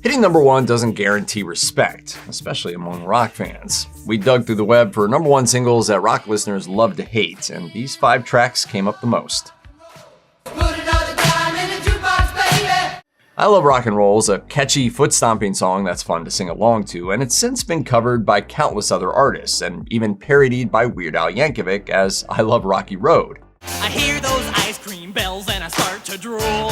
Hitting number one doesn't guarantee respect, especially among rock fans. We dug through the web for number one singles that rock listeners love to hate, and these 5 tracks came up the most. I Love Rock and Roll is a catchy, foot-stomping song that's fun to sing along to, and it's since been covered by countless other artists, and even parodied by Weird Al Yankovic as I Love Rocky Road. I hear those ice cream bells and I start to drool.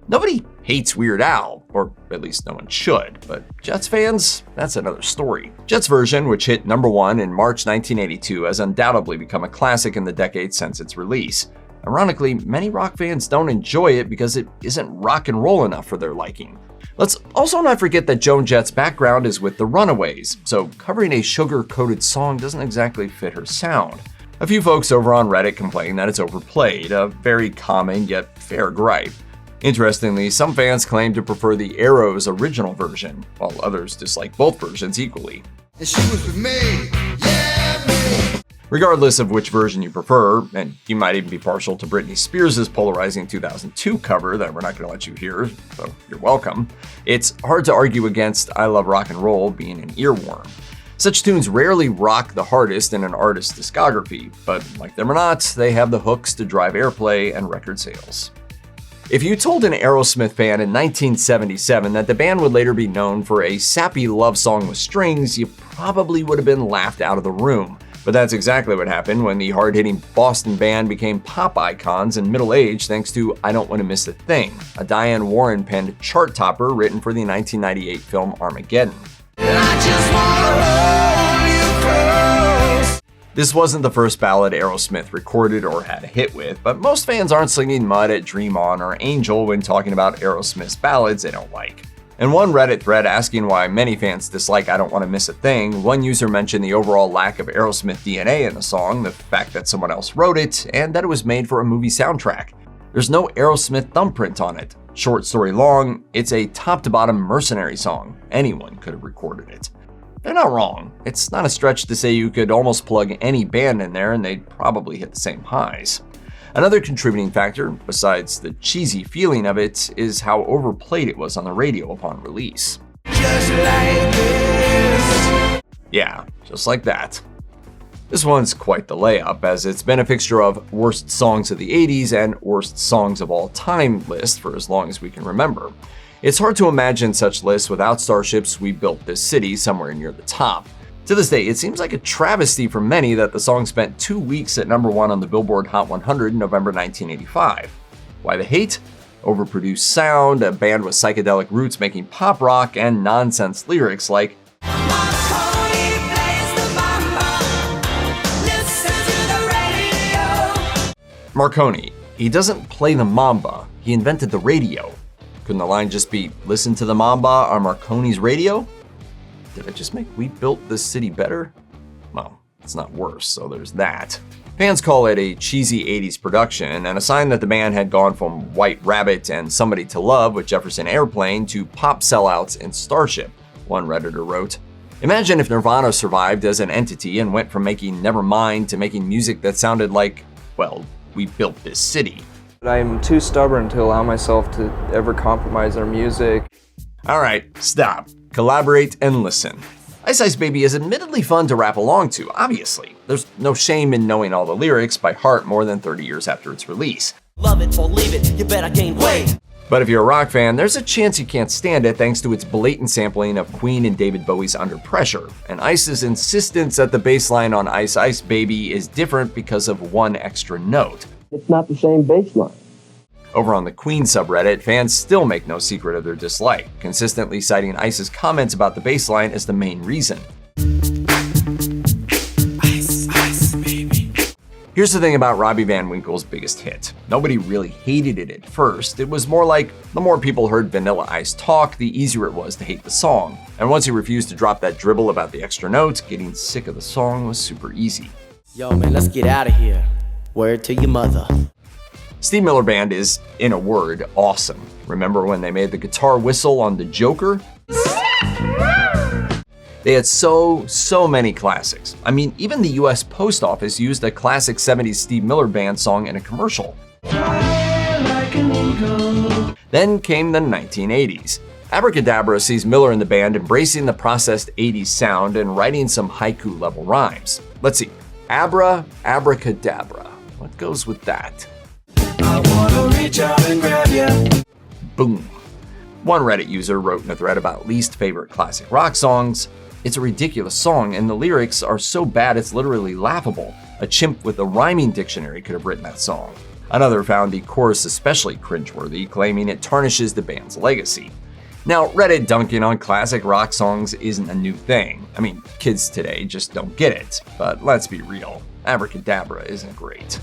Nobody hates Weird Al, or at least no one should, but Jett's fans, that's another story. Jett's version, which hit number one in March 1982, has undoubtedly become a classic in the decades since its release. Ironically, many rock fans don't enjoy it because it isn't rock and roll enough for their liking. Let's also not forget that Joan Jett's background is with the Runaways, so covering a sugar-coated song doesn't exactly fit her sound. A few folks over on Reddit complain that it's overplayed, a very common yet fair gripe. Interestingly, some fans claim to prefer the Arrows' original version, while others dislike both versions equally. And she was with me, yeah, me. Regardless of which version you prefer, and you might even be partial to Britney Spears' polarizing 2002 cover that we're not going to let you hear, so you're welcome, it's hard to argue against I Love Rock and Roll being an earworm. Such tunes rarely rock the hardest in an artist's discography, but like them or not, they have the hooks to drive airplay and record sales. If you told an Aerosmith fan in 1977 that the band would later be known for a sappy love song with strings, you probably would have been laughed out of the room. But that's exactly what happened when the hard-hitting Boston band became pop icons in middle age thanks to I Don't Want to Miss a Thing, a Diane Warren-penned chart topper written for the 1998 film Armageddon. This wasn't the first ballad Aerosmith recorded or had a hit with, but most fans aren't slinging mud at Dream On or Angel when talking about Aerosmith's ballads they don't like. In one Reddit thread asking why many fans dislike I Don't Want to Miss a Thing, one user mentioned the overall lack of Aerosmith DNA in the song, the fact that someone else wrote it, and that it was made for a movie soundtrack. There's no Aerosmith thumbprint on it. Short story long, it's a top-to-bottom mercenary song. Anyone could have recorded it. They're not wrong. It's not a stretch to say you could almost plug any band in there and they'd probably hit the same highs. Another contributing factor, besides the cheesy feeling of it, is how overplayed it was on the radio upon release. Just like this. Yeah, just like that. This one's quite the layup, as it's been a fixture of worst songs of the 80s and worst songs of all time list for as long as we can remember. It's hard to imagine such lists without Starship's We Built This City somewhere near the top. To this day, it seems like a travesty for many that the song spent 2 weeks at number one on the Billboard Hot 100 in November 1985. Why the hate? Overproduced sound, a band with psychedelic roots making pop rock, and nonsense lyrics like Marconi, he doesn't play the mamba, he invented the radio. Couldn't the line just be, listen to the mamba on Marconi's radio? Did I just make We Built This City better? Well, it's not worse, so there's that. Fans call it a cheesy 80s production, and a sign that the band had gone from White Rabbit and Somebody to Love with Jefferson Airplane to pop sellouts in Starship, one Redditor wrote. Imagine if Nirvana survived as an entity and went from making Nevermind to making music that sounded like, well, We Built This City. I'm too stubborn to allow myself to ever compromise our music. Alright, stop. Collaborate and listen. Ice Ice Baby is admittedly fun to rap along to, obviously. There's no shame in knowing all the lyrics by heart more than 30 years after its release. Love it or leave it, you better gain weight. But if you're a rock fan, there's a chance you can't stand it thanks to its blatant sampling of Queen and David Bowie's Under Pressure, and Ice's insistence that the bass line on Ice Ice Baby is different because of one extra note. It's not the same bass line. Over on the Queen subreddit, fans still make no secret of their dislike, consistently citing Ice's comments about the bass line as the main reason. Ice, ice, baby. Here's the thing about Robbie Van Winkle's biggest hit. Nobody really hated it at first. It was more like the more people heard Vanilla Ice talk, the easier it was to hate the song. And once he refused to drop that dribble about the extra notes, getting sick of the song was super easy. Yo, man, let's get out of here. Word to your mother. Steve Miller Band is, in a word, awesome. Remember when they made the guitar whistle on The Joker? They had so many classics. I mean, even the US Post Office used a classic 70s Steve Miller Band song in a commercial. Then came the 1980s. Abracadabra sees Miller and the band embracing the processed 80s sound and writing some haiku-level rhymes. Let's see. Abracadabra. What goes with that? I wanna reach out and grab ya. Boom. One Reddit user wrote in a thread about least favorite classic rock songs. It's a ridiculous song, and the lyrics are so bad it's literally laughable. A chimp with a rhyming dictionary could have written that song. Another found the chorus especially cringeworthy, claiming it tarnishes the band's legacy. Now, Reddit dunking on classic rock songs isn't a new thing. I mean, kids today just don't get it. But let's be real, Abracadabra isn't great.